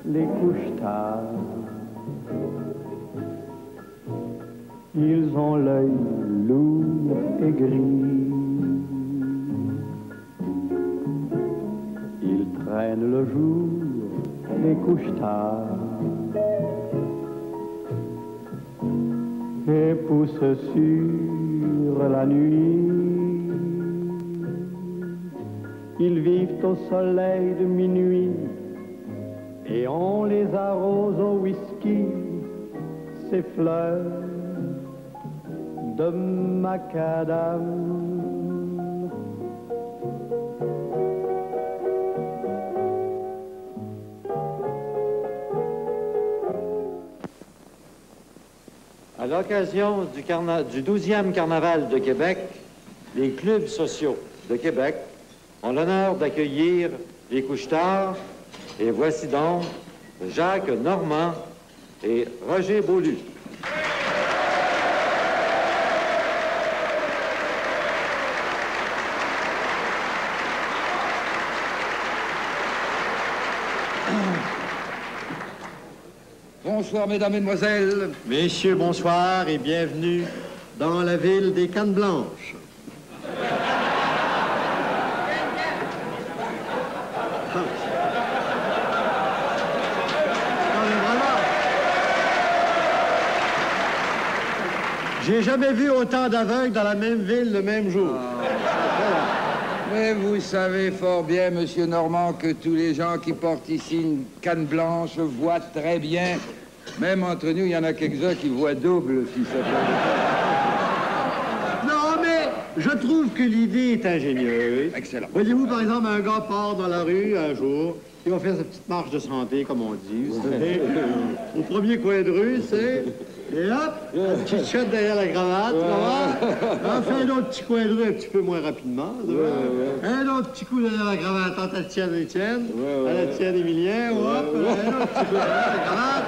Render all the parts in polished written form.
les couche-tard. Ils ont l'œil lourd et gris. Ils traînent le jour, les couche-tard. Et poussent sur la nuit. Ils vivent au soleil de minuit et on les arrose au whisky, ces fleurs de macadam. À l'occasion du 12e Carnaval de Québec, les clubs sociaux de Québec ont l'honneur d'accueillir les couche-tard. Et voici donc Jacques Normand et Roger Beaulieu. Bonsoir, mesdames, mesdemoiselles. Messieurs, bonsoir et bienvenue dans la ville des Cannes Blanches. J'ai jamais vu autant d'aveugles dans la même ville le même jour. Mais vous savez fort bien, monsieur Normand, que tous les gens qui portent ici une canne blanche voient très bien. Même entre nous, il y en a quelques-uns qui voient double, si ça peut. Non, mais je trouve que l'idée est ingénieuse. Excellent. Voyez-vous, par exemple, un gars part dans la rue un jour, il va faire sa petite marche de santé, comme on dit. Vous savez, au premier coin de rue, c'est... Et hop, un petit shot derrière la cravate, tu vois. On fait un autre petit coin de rue un petit peu moins rapidement. Un autre petit coup derrière la cravate, tant à la tienne, Étienne, à la tienne, Émilien, hop, un autre petit coup derrière la cravate.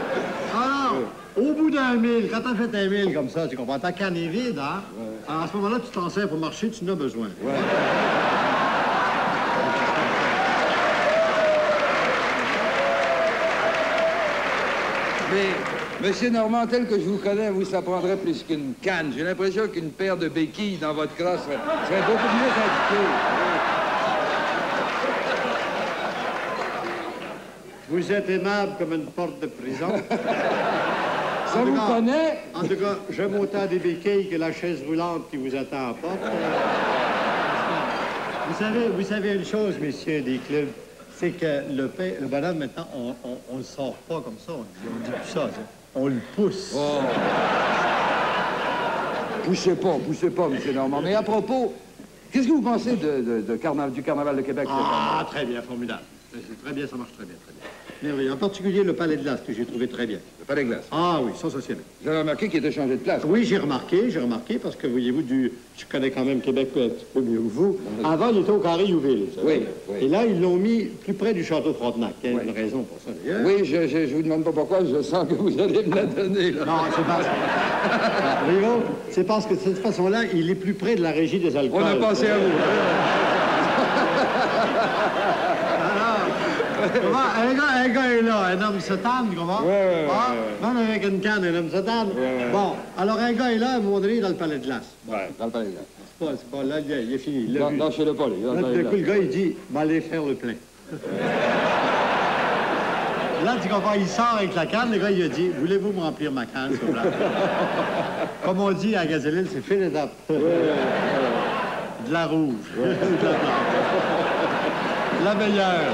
Alors, au bout d'un mille, quand t'as fait un mille comme ça, tu comprends, ta canne est vide, hein? Alors, à ce moment-là, tu t'en sers pour marcher, tu en as besoin. Mais, monsieur Normand, tel que je vous connais, vous, ça prendrait plus qu'une canne. J'ai l'impression qu'une paire de béquilles dans votre crosse serait beaucoup mieux indiquée. Vous êtes aimable comme une porte de prison. Ça vous connaît? En tout cas, j'aime autant des béquilles que la chaise roulante qui vous attend à la porte. Vous savez une chose, messieurs des clubs, c'est que le bonhomme, maintenant, on le sort pas comme ça. On dit plus ça. On le pousse. Oh. Poussez pas, monsieur Normand. Mais à propos, qu'est-ce que vous pensez du Carnaval de Québec? Ah, très bien, formidable. C'est très bien, ça marche très bien, très bien. Merveilleux. En particulier le Palais de Glace, que j'ai trouvé très bien. Le Palais de Glace? Ah oui, sensationnel. Vous avez remarqué qu'il était changé de place? Oui, j'ai remarqué, parce que, voyez-vous, je connais quand même Québec un petit peu mieux que vous. Avant, il était au Carré Youville, vous savez. Oui. Et là, ils l'ont mis plus près du château de Frontenac. Il y a une raison pour ça, d'ailleurs. Oui, je vous demande pas pourquoi, je sens que vous allez me la donner, là. Non, c'est parce que... Voyez-vous, c'est parce que de cette façon-là, il est plus près de la régie des alcools. On a pensé à vous. Un gars est là, un homme se tanne, tu comprends? Même avec une canne, un homme se tanne. Bon, alors un gars est là, à un moment donné, dans le Palais de Glace. Dans le Palais de Glace. C'est pas, là, il est fini. Dans chez le Palais. Là, tout d'un coup, le gars, il dit, va aller faire le plein. Là, tu comprends, il sort avec la canne, le gars, il a dit, voulez-vous me remplir ma canne, s'il vous plaît? Comme on dit à Gazeline, c'est fill it up. De la rouge. La meilleure.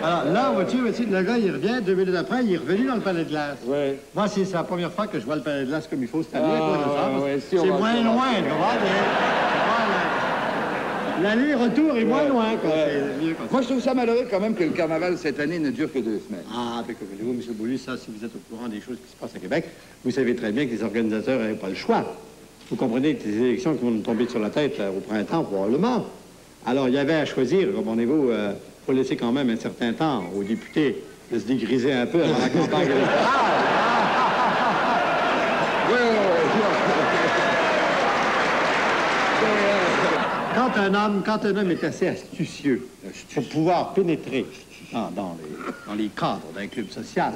Alors là, vois-tu, le gars, il revient, 2 minutes après, il est revenu dans le Palais de Glace. Oui. Moi, c'est la première fois que je vois le Palais de Glace comme il faut cette année. Si, c'est moins loin, tu comprends? L'aller-retour est moins loin, quoi. Moi, je trouve ça malheureux quand même que le carnaval cette année ne dure que 2 semaines. Ah, mais que voulez-vous, M. Beaulieu, ça, si vous êtes au courant des choses qui se passent à Québec, vous savez très bien que les organisateurs n'avaient pas le choix. Vous comprenez que les élections qui vont nous tomber sur la tête au printemps, probablement. Alors, il y avait à choisir, comprenez-vous, faut laisser quand même un certain temps aux députés de se dégriser un peu avant la campagne électorale. quand un homme est assez astucieux pour pouvoir pénétrer dans les cadres d'un club social,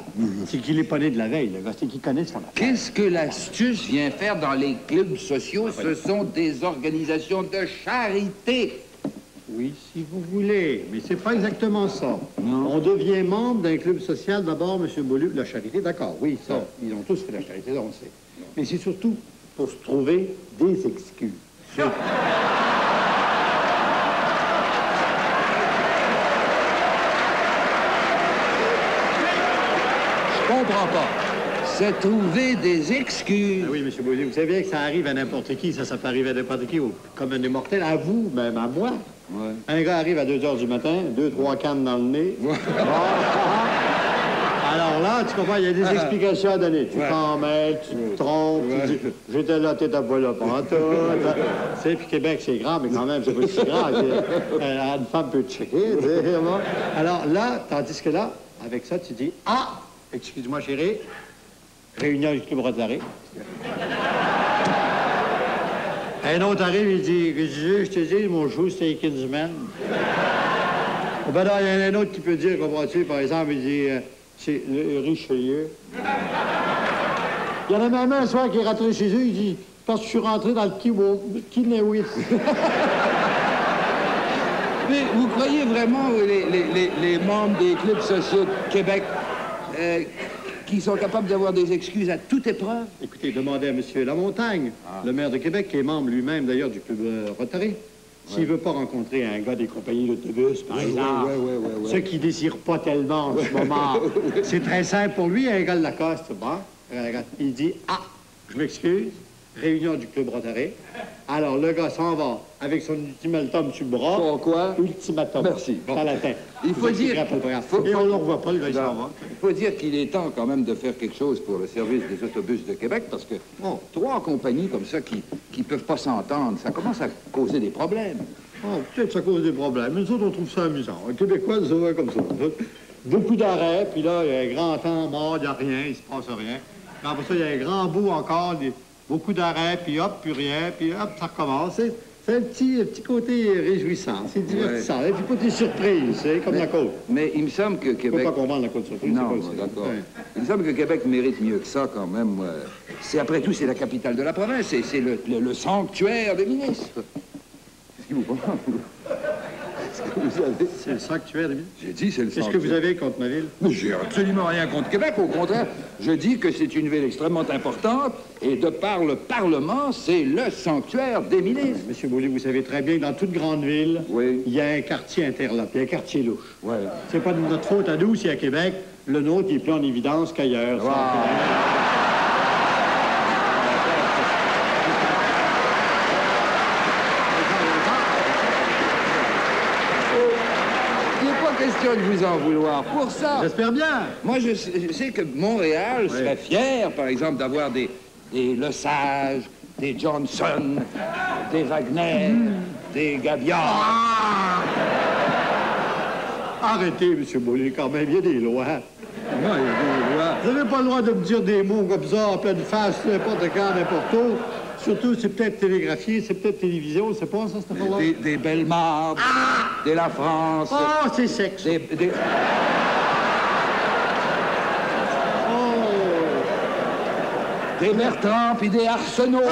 c'est qu'il n'est pas né de la veille, le gars, c'est qu'il connaît son affaire. Qu'est-ce que l'astuce vient faire dans les clubs sociaux? Ce sont des organisations de charité. Oui, si vous voulez, mais c'est pas exactement ça. Non. On devient membre d'un club social, d'abord, M. Beaulieu, de la charité, d'accord, oui, ça, ils ont tous fait la charité, ça, on le sait. Mais c'est surtout pour se trouver des excuses. Je comprends pas. Se trouver des excuses. Ah oui, M. Beaulieu, vous savez que ça arrive à n'importe qui, ça peut arriver à n'importe qui, comme un immortel, à vous, même à moi. Ouais. Un gars arrive à 2 heures du matin, 2-3 cannes dans le nez. Ouais. Alors là, tu comprends, il y a des explications à donner. Tu t'en mêles, tu te trompes, tu dis « J'étais là, t'étais pas là, pantoute. » Tu sais, puis Québec, c'est grand, mais quand même, c'est pas si grand. Une femme peut te checker, tu sais. Alors là, tandis que là, avec ça, tu dis « Ah, excuse-moi, chérie, réunion du Club Rotary. » Un autre arrive, il dit « Je te dis, mon chou, c'était Kinsman. » Ben là, il y en a un autre qui peut dire, comprends-tu, par exemple, il dit c'est le Richelieu. Il y en a même un soir qui est rentré chez eux, il dit parce que je suis rentré dans le Kinewit. Mais vous croyez vraiment, les membres des clubs sociaux de Québec, qui sont capables d'avoir des excuses à toute épreuve? Écoutez, demandez à M. Lamontagne, le maire de Québec, qui est membre lui-même, d'ailleurs, du Club Rotary. S'il ne veut pas rencontrer un gars des compagnies d'autobus, par exemple, ceux qui ne désirent pas tellement en ce moment, c'est très simple pour lui, un gars de Lacoste, bon, il dit « Ah, je m'excuse, réunion du Club Rotary. » Alors, le gars s'en va avec son ultimatum sur le bras. Pourquoi? Ultimatum. Merci. Bon. Latin. Il faut dire... Et on ne le revoit pas, le gars, il s'en va. Il faut dire qu'il est temps quand même de faire quelque chose pour le service des autobus de Québec, parce que 3 compagnies comme ça qui ne peuvent pas s'entendre, ça commence à causer des problèmes. Oh, peut-être ça cause des problèmes. Mais nous autres, on trouve ça amusant. Les Québécois, nous avons comme ça. Beaucoup d'arrêts, puis là, il y a un grand temps mort, il n'y a rien, il ne se passe rien. Puis après ça, il y a un grand bout encore, beaucoup d'arrêts, puis hop, plus rien, puis hop, ça recommence. C'est un petit côté réjouissant, c'est divertissant, un petit côté surprise, c'est comme la côte. Mais il me semble que Québec... Il ne faut pas qu'on vende la côte surprise. Non, d'accord. Ouais. Il me semble que Québec mérite mieux que ça, quand même. C'est, après tout, c'est la capitale de la province, c'est le sanctuaire des ministres. Qu'est-ce que vous pensez? C'est le sanctuaire des ministres? J'ai dit, c'est le sanctuaire. Qu'est-ce que vous avez contre ma ville? Mais j'ai absolument rien contre Québec, au contraire. Je dis que c'est une ville extrêmement importante, et de par le Parlement, c'est le sanctuaire des ministres. Monsieur Beaulieu, vous savez très bien que dans toute grande ville, il y a un quartier interlope, il y a un quartier louche. Ouais. C'est pas de notre faute à nous si à Québec, le nôtre, il est plus en évidence qu'ailleurs. Wow. Question de vous en vouloir pour ça. J'espère bien. Moi, je sais que Montréal serait fier, par exemple, d'avoir des Lesage, des Johnson, des Wagner, des Gaviard. Arrêtez, M. Beaulieu, quand même, il y a des lois. Non, il y a des lois. Vous n'avez pas le droit de me dire des mots comme ça, en pleine face, n'importe quand, n'importe où. Surtout, c'est peut-être télégraphié, c'est peut-être télévision, c'est pas ça, cette affaire-là? Des Bellemare, des La France. Oh, c'est sexe. Des Bertrand, puis des Arsenault.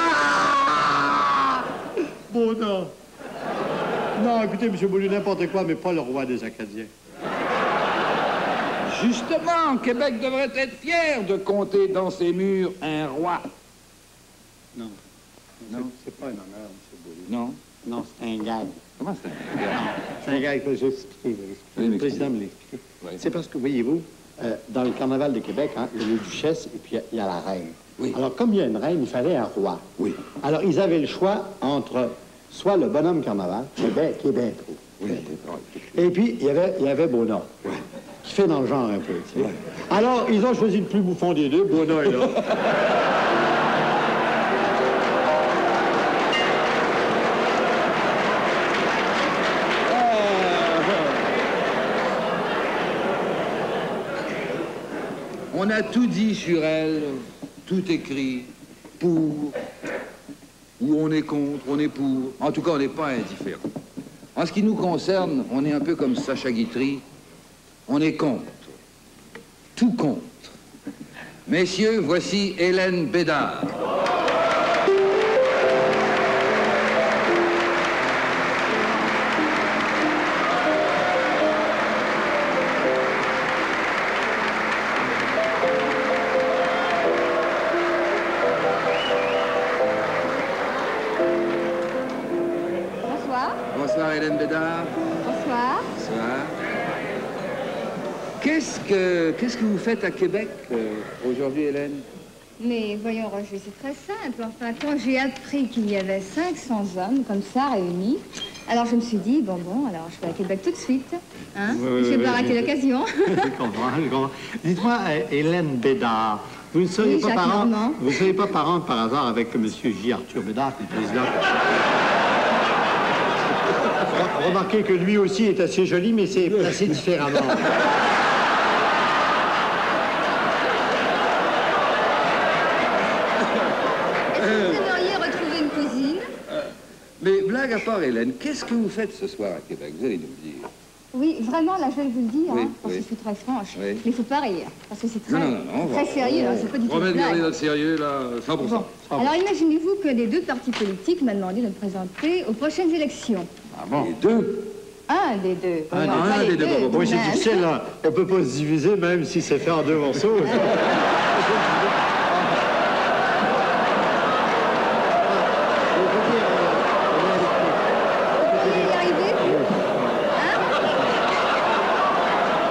Bon, non. Non, écoutez, M. Beaulieu, n'importe quoi, mais pas le roi des Acadiens. Justement, Québec devrait être fier de compter dans ses murs un roi. Non. Non. C'est pas un honneur, M. Beaulieu. Non. Non, c'est un gag. Comment c'est un gag? C'est un gag que j'ai expliqué. Le président me l'a expliqué. Oui. C'est parce que, voyez-vous, dans le carnaval de Québec, il y a les duchesses et puis il y a la reine. Oui. Alors, comme il y a une reine, il fallait un roi. Oui. Alors, ils avaient le choix entre soit le bonhomme carnaval, qui est bien trop. Oui. Et puis, il y avait Bona, qui fait dans le genre un peu, tu sais. Alors, ils ont choisi le plus bouffon des deux, Bona est là. On a tout dit sur elle, tout écrit, pour... ou on est contre, on est pour. En tout cas, on n'est pas indifférent. En ce qui nous concerne, on est un peu comme Sacha Guitry, on est contre. Tout contre. Messieurs, voici Hélène Bédard. Bonsoir Hélène Bédard. Bonsoir. Bonsoir. Qu'est-ce que vous faites à Québec aujourd'hui, Hélène? Mais voyons, Roger, c'est très simple. Enfin, quand j'ai appris qu'il y avait 500 hommes comme ça réunis, alors je me suis dit, bon, alors je vais à Québec tout de suite. Hein? Je vais pas rater l'occasion. Je comprends. Dites-moi, Hélène Bédard, vous ne seriez pas parente par hasard avec M. J. Arthur Bédard, qui est le président. Remarquez que lui aussi est assez joli, mais c'est placé différemment. Est-ce que vous aimeriez retrouver une cousine? Mais blague à part, Hélène, qu'est-ce que vous faites ce soir à Québec? Vous allez nous le dire. Oui, vraiment, là, je vais vous le dire, Oui, hein, parce oui. que je suis très franche. Oui. Mais il ne faut pas rire, parce que c'est très, Non, très sérieux, hein, c'est pas du tout Promet une de garder blague. notre sérieux, là, 100%. Bon. Alors, imaginez-vous que des deux partis politiques m'a demandé de me présenter aux prochaines élections. Ah bon? Les deux? Un des deux. Un Pas des deux, bon, Oui, c'est mais- difficile, là. On ne peut pas se diviser, même si c'est fait en deux morceaux. Vous allez y arriver, vous? Hein?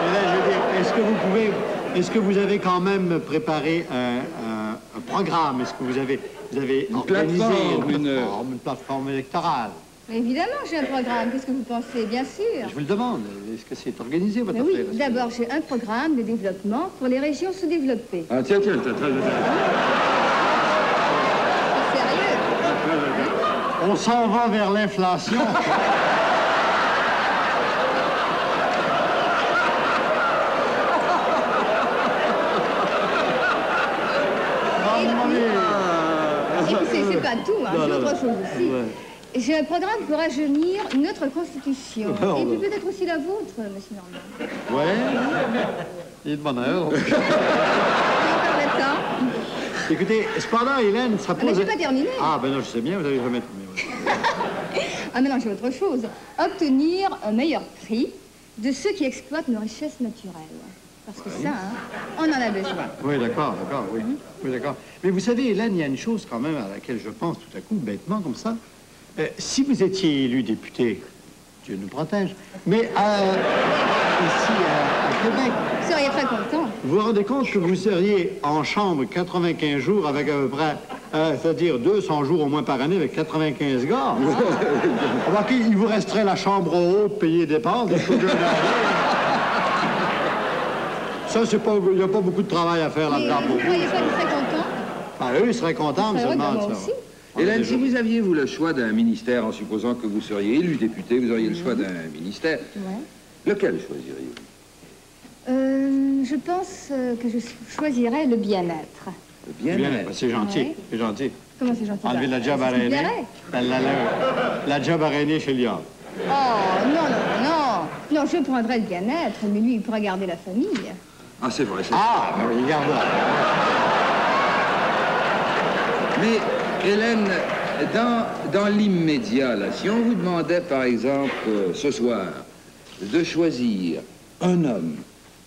Et là, je veux dire, est-ce que vous avez quand même préparé un programme? Est-ce que vous avez Une organisé plateforme, une plateforme électorale? Mais évidemment, j'ai un programme. Qu'est-ce que vous pensez? Bien sûr. Je vous le demande. Est-ce que c'est organisé, votre Mais oui, affaire? d'abord, j'ai un programme de développement pour les régions sous-développées. Ah, tiens. C'est sérieux. On s'en va vers l'inflation. Et puis, c'est pas tout, hein. Non, J'ai non, autre non. chose aussi. Ouais. J'ai un programme pour rajeunir notre Constitution. Oh, Et puis bah. peut-être aussi la vôtre, monsieur Normand. Ouais. Il est de bonne heure. J'ai encore le temps. Écoutez, cependant, Hélène, ça Mais pose... j'ai pas terminé. Ah, ben non, je sais bien, vous avez jamais terminé. Ouais. Ah, mais non, j'ai autre chose. Obtenir un meilleur prix de ceux qui exploitent nos richesses naturelles. Parce que ça, hein, on en a besoin. Oui, d'accord, oui. Oui, d'accord. Mais vous savez, Hélène, il y a une chose quand même à laquelle je pense tout à coup, bêtement, comme ça. Si vous étiez élu député, Dieu nous protège, mais ici, à Québec, Vous seriez très content. vous vous rendez compte que vous seriez en chambre 95 jours avec à peu près, c'est-à-dire 200 jours au moins par année avec 95 gars. Remarquez, il vous resterait la chambre haute, payer des dépenses, des choses de Ça, c'est pas, il n'y a pas beaucoup de travail à faire Mais là-dedans. vous ne croyez pas être très content? Ah, eux, ils seraient contents, mais Très heureux, seulement... moi ça. aussi. Hélène, si vous aviez, vous, le choix d'un ministère, en supposant que vous seriez élu député, vous auriez le choix d'un ministère, Ouais. lequel choisiriez-vous? Je pense que je choisirais le bien-être. Le Bien, bien-être. c'est gentil, Ouais. c'est gentil. Comment c'est gentil? Enlever la job C'est à ce qui me René. plairait. La job à René chez Lyon. Oh, non. Non, je prendrais le bien-être, mais lui, il pourrait garder la famille. Ah, c'est vrai, c'est Ah, ben oui, regarde là. Mais, Hélène, dans l'immédiat, là, si on vous demandait, par exemple, ce soir, de choisir un homme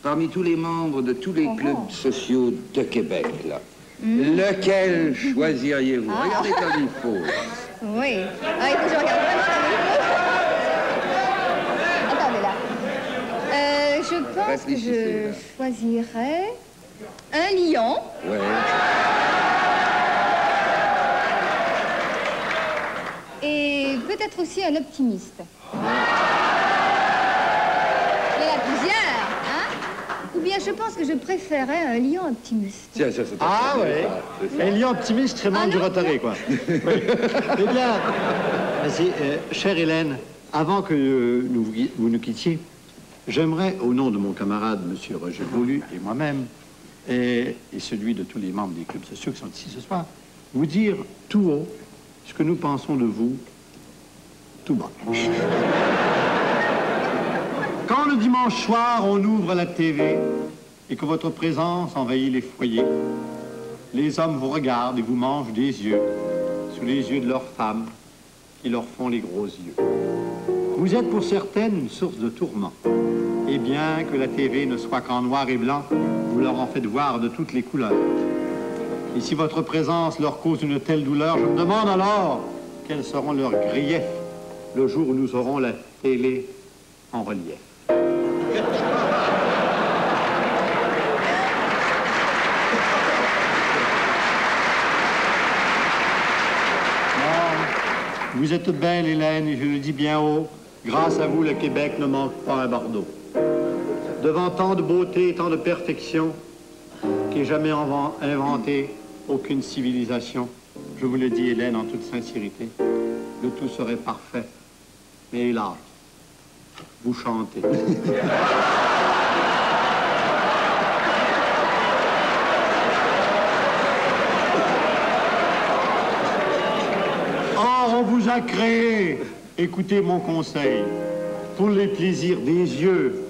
parmi tous les membres de tous les clubs sociaux de Québec, là, lequel choisiriez-vous? Ah. Regardez comme il faut. Oui. Ah, il faut que je regarde vraiment la même chose. Attendez là. Je pense que Réfléchissez, là. je choisirais un lion. Ouais. Et peut-être aussi un optimiste. Il y en a plusieurs, hein? Ou bien je pense que je préférais un lion optimiste. Tiens, ça, Ah, oui. Un lion optimiste serait membre du non. Rotary, quoi. Oui. Eh bien, vas-y, chère Hélène, avant que vous nous quittiez, j'aimerais, au nom de mon camarade, M. Roger Beaulieu, et moi-même, et celui de tous les membres des clubs sociaux qui sont ici ce soir, vous dire tout haut ce que nous pensons de vous, tout bas. Quand le dimanche soir, on ouvre la TV et que votre présence envahit les foyers, les hommes vous regardent et vous mangent des yeux sous les yeux de leurs femmes qui leur font les gros yeux. Vous êtes pour certaines une source de tourment. Et bien que la TV ne soit qu'en noir et blanc, vous leur en faites voir de toutes les couleurs. Et si votre présence leur cause une telle douleur, je me demande alors quels seront leurs griefs le jour où nous aurons la télé en relief. Vous êtes belle, Hélène, et je le dis bien haut. Grâce à vous, le Québec ne manque pas un Bordeaux. Devant tant de beauté et tant de perfection qu'ait jamais inventé aucune civilisation, je vous le dis, Hélène, en toute sincérité, le tout serait parfait. Mais hélas, vous chantez. On vous a créé, écoutez mon conseil, pour les plaisirs des yeux,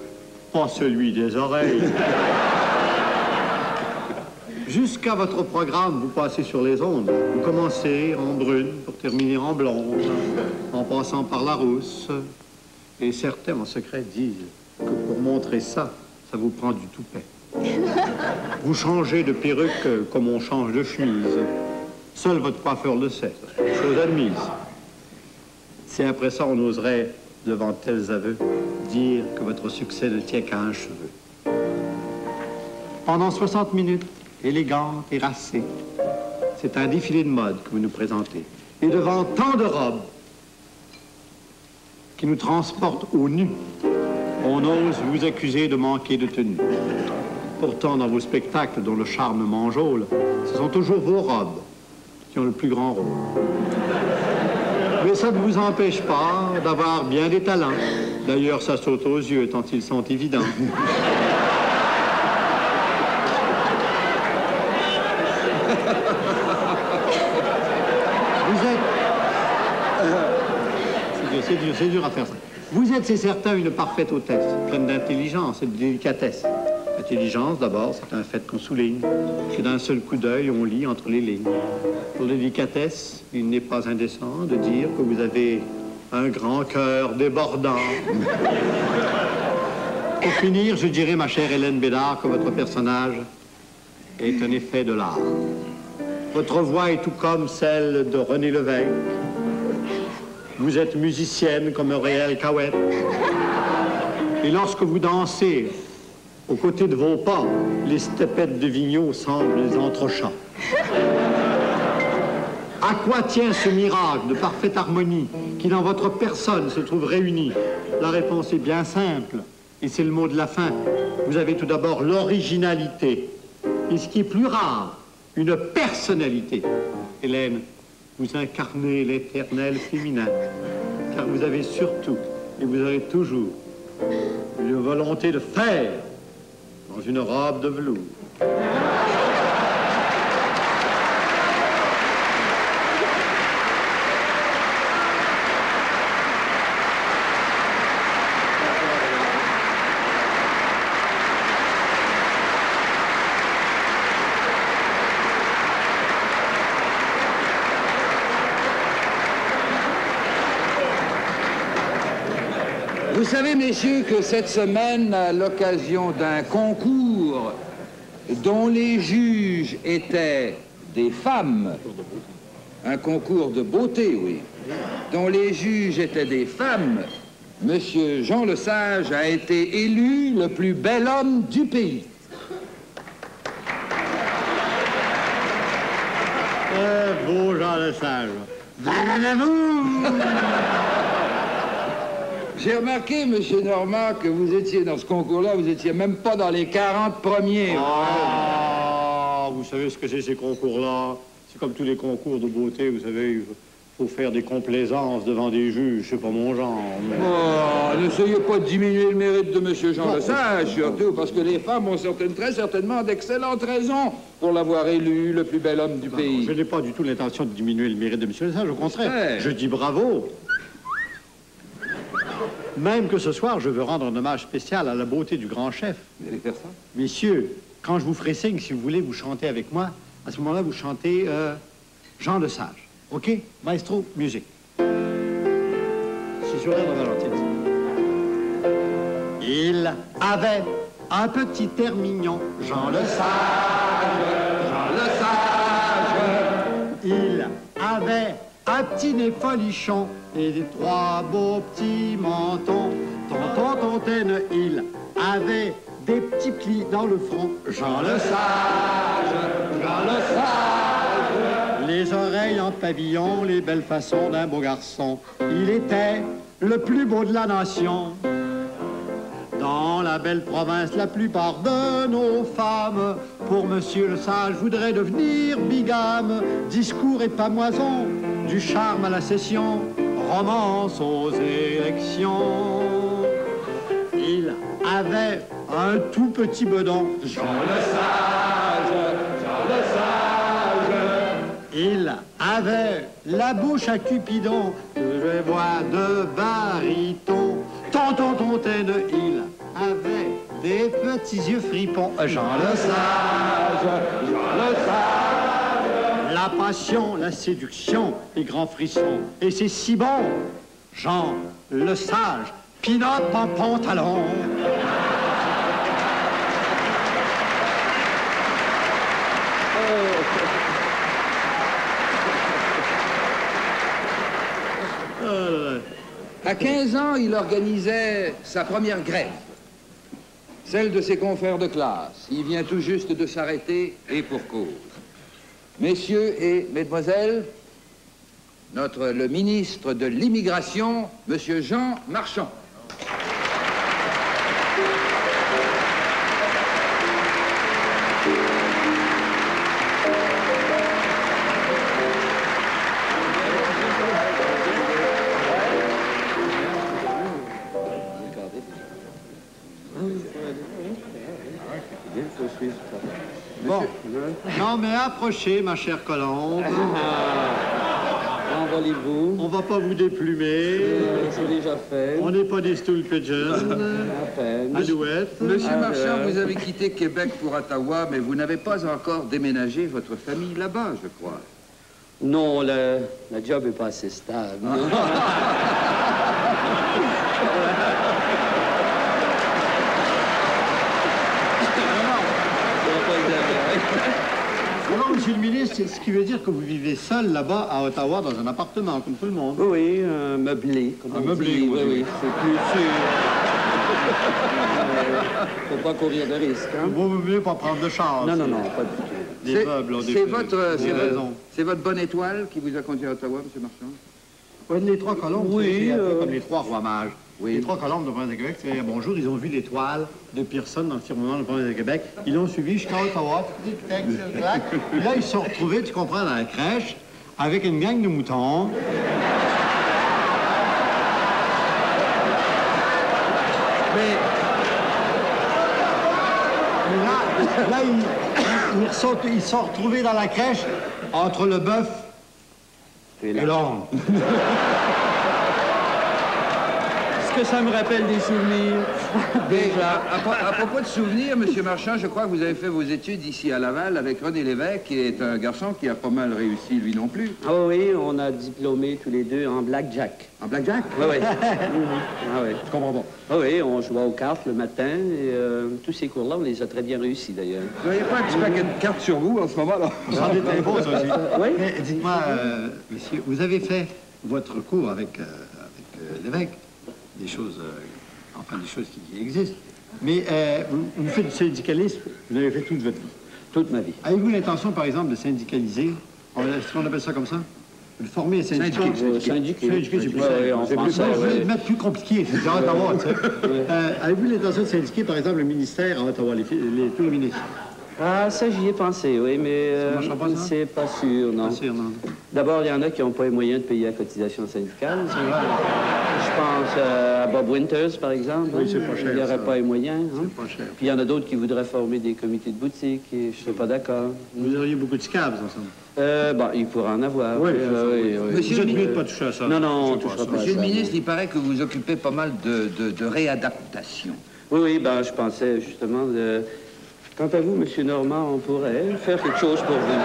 pas celui des oreilles. Jusqu'à votre programme, vous passez sur les ondes. Vous commencez en brune pour terminer en blonde, en passant par la rousse. Et certains, en secret, disent que pour montrer ça, ça vous prend du toupet. Vous changez de perruque comme on change de chemise. Seul votre coiffeur le sait, chose admise. Si après ça, on oserait, devant tels aveux, dire que votre succès ne tient qu'à un cheveu. Pendant 60 minutes, élégante et racée, c'est un défilé de mode que vous nous présentez. Et devant tant de robes qui nous transportent au nu, on ose vous accuser de manquer de tenue. Pourtant, dans vos spectacles dont le charme m'enjôle, ce sont toujours vos robes qui ont le plus grand rôle. Mais ça ne vous empêche pas d'avoir bien des talents. D'ailleurs, ça saute aux yeux tant ils sont évidents. Vous êtes... c'est dur à faire ça. Vous êtes, c'est certain, une parfaite hôtesse, pleine d'intelligence et de délicatesse. L'intelligence, d'abord, c'est un fait qu'on souligne, que d'un seul coup d'œil, on lit entre les lignes. Pour la délicatesse, il n'est pas indécent de dire que vous avez un grand cœur débordant. Pour finir, je dirais, ma chère Hélène Bédard, que votre personnage est un effet de l'art. Votre voix est tout comme celle de René Lévesque. Vous êtes musicienne comme Aurélie Cahouette. Et lorsque vous dansez, aux côtés de vos pas, les steppettes de Vigneault semblent des entrechats. À quoi tient ce miracle de parfaite harmonie qui, dans votre personne, se trouve réuni? La réponse est bien simple, et c'est le mot de la fin. Vous avez tout d'abord l'originalité, et ce qui est plus rare, une personnalité. Hélène, vous incarnez l'éternel féminin, car vous avez surtout, et vous avez toujours, une volonté de faire dans une robe de velours. Vous savez, messieurs, que cette semaine, à l'occasion d'un concours dont les juges étaient des femmes, un concours de beauté, oui, dont les juges étaient des femmes, Monsieur Jean Lesage a été élu le plus bel homme du pays. Beau Jean Lesage. J'ai remarqué, Monsieur Normand, que vous étiez dans ce concours-là, vous étiez même pas dans les 40 premiers. Ah, vous savez ce que c'est ces concours-là? C'est comme tous les concours de beauté, vous savez, il Faut faire des complaisances devant des juges, c'est pas mon genre. Oh, n'essayez pas de diminuer le mérite de M. Jean Lesage, surtout parce que les femmes ont très certainement d'excellentes raisons pour l'avoir élu le plus bel homme du pays. Je n'ai pas du tout l'intention de diminuer le mérite de M. Lesage, au contraire. Ouais. Je dis bravo. Même que ce soir, je veux rendre un hommage spécial à la beauté du grand chef. Vous allez faire ça? Messieurs, quand je vous ferai signe, si vous voulez, vous chantez avec moi. À ce moment-là, vous chantez Jean Lesage. OK? Maestro, musique. C'est sur l'air de Valentine. Il avait un petit air mignon, Jean Lesage, Jean Lesage. Il avait un petit nez folichon et des trois beaux petits mentons. Tonton Tontaine, il avait des petits plis dans le front, Jean Lesage, Jean Lesage. Les oreilles en pavillon, les belles façons d'un beau garçon. Il était le plus beau de la nation. Dans la belle province, la plupart de nos femmes, pour Monsieur Lesage, voudraient devenir bigame. Discours et pamoison, du charme à la session, romance aux élections. Il avait un tout petit bedon, Jean Lesage, Jean Lesage. Il avait la bouche à Cupidon, je vois de baryton. Tonton Tontaine, il avait des petits yeux fripons, Jean Lesage, Jean Lesage. La passion, la séduction, les grands frissons, et c'est si bon, Jean Lesage, pinote en pantalon. À 15 ans, il organisait sa première grève, celle de ses confrères de classe. Il vient tout juste de s'arrêter, et pour cause. Messieurs et mesdemoiselles, le ministre de l'Immigration, Monsieur Jean Marchand. Bon, non mais approchez, ma chère Colombe. Envolez-vous. On va pas vous déplumer. C'est déjà fait. On n'est pas des stool pigeons. À peine. Alouette. Monsieur Marchand, vous avez quitté Québec pour Ottawa, mais vous n'avez pas encore déménagé votre famille là-bas, je crois. Non, la job est pas assez stable. Alors, monsieur le ministre, ce qui veut dire que vous vivez seul là-bas à Ottawa dans un appartement, comme tout le monde. Oui, un meublé. Comme Un on meublé, dit. oui, Oui, c'est plus sûr. Faut pas courir de risque, hein? Vaut mieux pas prendre de chance. Non, pas du tout. Des meubles ont des raisons. C'est votre bonne étoile qui vous a conduit à Ottawa, monsieur Marchand? Ouais, les trois colombes, Oui, c'est un peu comme les trois rois mages. Oui. Les trois colombes de Province de Québec, c'est bonjour, ils ont vu l'étoile de Pearson dans le firmament de Province de Québec. Ils l'ont suivi jusqu'à Ottawa. Et là, ils se sont retrouvés, tu comprends, dans la crèche, avec une gang de moutons. Mais là ils sont retrouvés dans la crèche entre le bœuf et l'homme. Est-ce que ça me rappelle des souvenirs? Déjà. À propos de souvenirs, monsieur Marchand, je crois que vous avez fait vos études ici à Laval avec René Lévesque, qui est un garçon qui a pas mal réussi, lui non plus. Ah oui, on a diplômé tous les deux en blackjack. En blackjack? Oui, oui. Ah oui. Je comprends pas. Ah oui, on jouait aux cartes le matin et tous ces cours-là, on les a très bien réussis d'ailleurs. Vous n'avez pas un petit paquet de cartes sur vous en ce moment-là? Ça en est impôt, ça aussi. Oui. Mais dites-moi, monsieur, vous avez fait votre cours avec l'évêque, des choses, des choses qui existent. Mais vous faites du syndicalisme, vous l'avez fait toute votre vie. Toute ma vie. Avez-vous l'intention, par exemple, de syndicaliser? Est-ce qu'on appelle ça comme ça? De former un syndicat? Syndiqué, Syndiqué, c'est plus ouais, en simple. français, Je vais ouais. le mettre plus compliqué, c'est à Ottawa, tu sais. Avez-vous l'intention de syndiquer, par exemple, le ministère à Ottawa, tous les ministres? Ah, ça, j'y ai pensé, oui, mais c'est pas sûr, non. Pas sûr, non. D'abord, il y en a qui n'ont pas les moyens de payer la cotisation syndicale. Je pense à Bob Winters, par exemple. Oui, c'est pas cher, Il n'y aurait ça. pas les moyens. Hein? C'est pas cher. Puis il y en a d'autres qui voudraient former des comités de boutique et je ne serais pas d'accord. Vous auriez beaucoup de scabs ensemble. Bon, il pourra en avoir. Oui, oui, c'est ça, oui, oui. oui. Monsieur Vous êtes le mieux de pas toucher à ça. Non, non, on C'est touchera ça. pas à Monsieur ça. le ministre, il paraît que vous occupez pas mal de réadaptation. Oui, oui, ben, je pensais justement de... Quant à vous, Monsieur Normand, on pourrait faire quelque chose pour vous.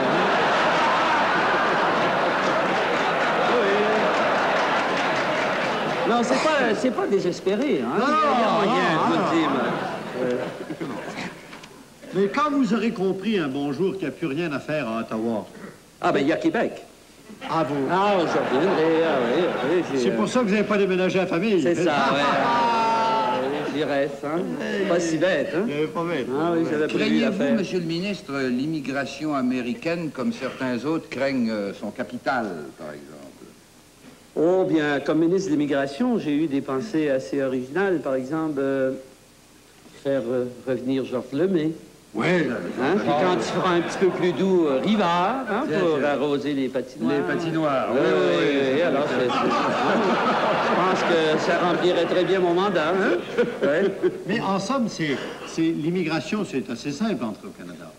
Non, c'est pas désespéré, hein. Non, Il y a moyen, non, je vous le dis, non. Mais quand vous aurez compris un bon jour qu'il n'y a plus rien à faire à Ottawa, Ah, ben, il y a Québec. à vous. Ah, je reviendrai, ah oui, oui. C'est pour ça que vous n'avez pas déménagé à la famille. C'est ça, ouais. J'y reste, hein. Pas si bête, hein. Pas bête. Ah oui, j'avais prévu Craignez-vous, l'affaire. monsieur le ministre, l'immigration américaine comme certains autres craignent son capital, par exemple? Oh, bien, comme ministre de l'Immigration, j'ai eu des pensées assez originales. Par exemple, faire revenir Georges Lemay. Oui. Hein? Puis quand il fera un petit peu plus doux, Rivard, hein, pour arroser les patinoires. Les patinoires, Oui, oui, oui. Alors, je pense que ça remplirait très bien mon mandat. Hein? Ouais. Mais en somme, l'immigration, c'est assez simple entre au Canada.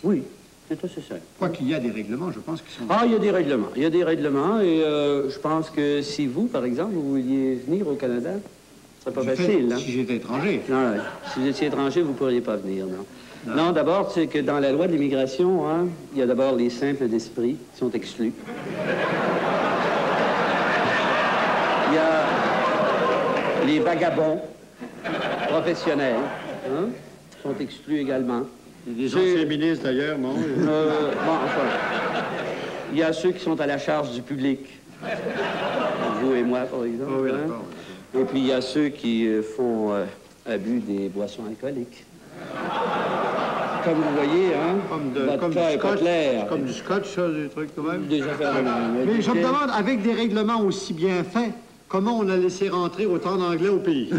Oui, c'est assez simple. Quoi qu'il y a des règlements, je pense, qui sont... Ah, il y a des règlements. Il y a des règlements et je pense que si vous, par exemple, vous vouliez venir au Canada, ce serait pas facile. Hein? Si j'étais étranger. Non, ouais. Si vous étiez étranger, vous ne pourriez pas venir, non. Non, d'abord, c'est que dans la loi de l'immigration, hein, il y a d'abord les simples d'esprit qui sont exclus. Il y a les vagabonds professionnels, hein, qui sont exclus également. Des anciens ministres, d'ailleurs, non? Bon, enfin, il y a ceux qui sont à la charge du public. Vous et moi, par exemple. Oh, oui, hein. d'accord. Et puis, il y a ceux qui font abus des boissons alcooliques. Comme vous voyez, hein, vodka et pas clair. Comme du scotch, ça, des trucs quand même. Des affaires de même. Mais je me demande, avec des règlements aussi bien faits, comment on a laissé rentrer autant d'anglais au pays?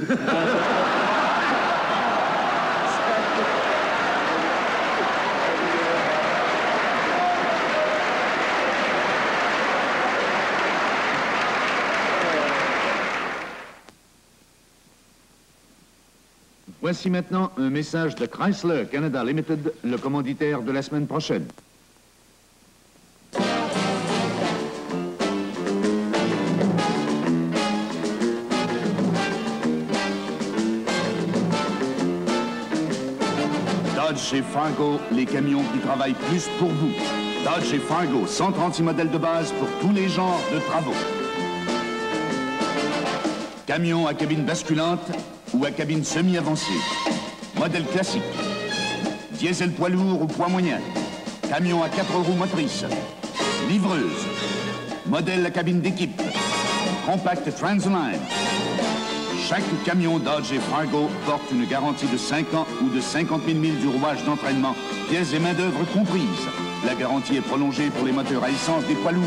Voici maintenant un message de Chrysler Canada Limited, le commanditaire de la semaine prochaine. Dodge et Fargo, les camions qui travaillent plus pour vous. Dodge et Fargo, 136 modèles de base pour tous les genres de travaux. Camion à cabine basculante ou à cabine semi-avancée. Modèle classique. Diesel poids lourd ou poids moyen. Camion à 4 roues motrices. Livreuse. Modèle à cabine d'équipe. Compact Transline. Chaque camion Dodge et Fargo porte une garantie de 5 ans ou de 50 000 milles du rouage d'entraînement, pièces et main-d'œuvre comprises. La garantie est prolongée pour les moteurs à essence des poids lourds.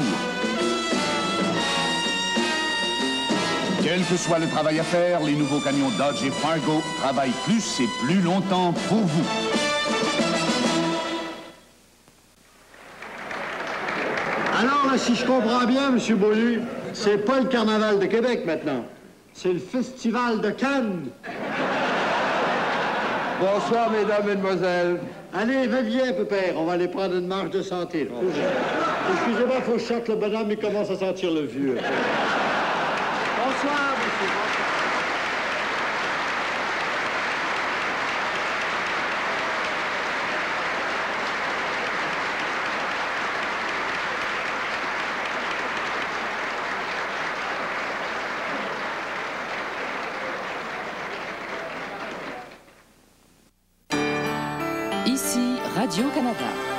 Quel que soit le travail à faire, les nouveaux camions Dodge et Fargo travaillent plus et plus longtemps pour vous. Alors là, si je comprends bien, M. Beaulieu, c'est pas le Carnaval de Québec maintenant. C'est le Festival de Cannes. Bonsoir, mesdames, mesdemoiselles. Allez, viens, pépère, on va aller prendre une marche de santé. Excusez-moi, il faut que je sorte le bonhomme, il commence à sentir le vieux. Bonsoir, monsieur. Ici Radio-Canada.